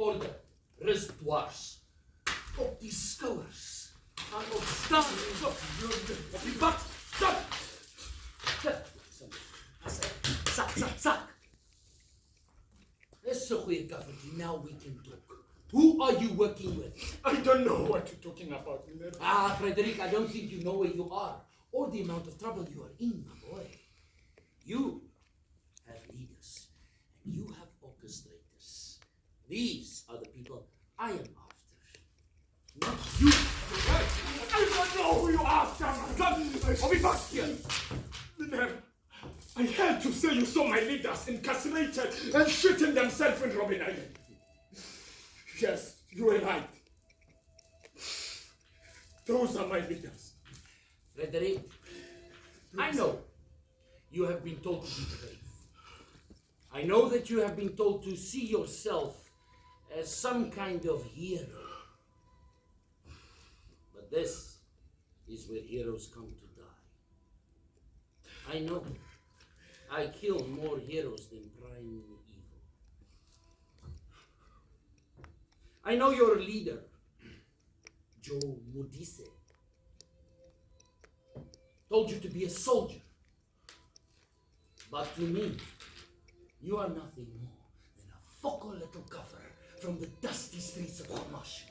orde. Rus dwars. Op die skouers. Gaan opstaan. Op die bad. Sak. This is a goeie kaffertjie. Now we can talk. Who are you working with? I don't know what you're talking about, Meneer. Frederick, I don't think you know where you are or the amount of trouble you are in, my boy. You have leaders and you have orchestrators. These are the people I am after. Not you. I don't know who you're after, man. I'll be back here. Meneer, I heard you say you saw my leaders incarcerated and shooting themselves in Robben Island. Yes, you were right. Those are my leaders. Frederick, I know you have been told to be brave. I know that you have been told to see yourself as some kind of hero. But this is where heroes come to die. I know. I kill more heroes than prime evil. I know your leader, Joe Modise, told you to be a soldier. But to me, you are nothing more than a focal little cover from the dusty streets of Hamashu.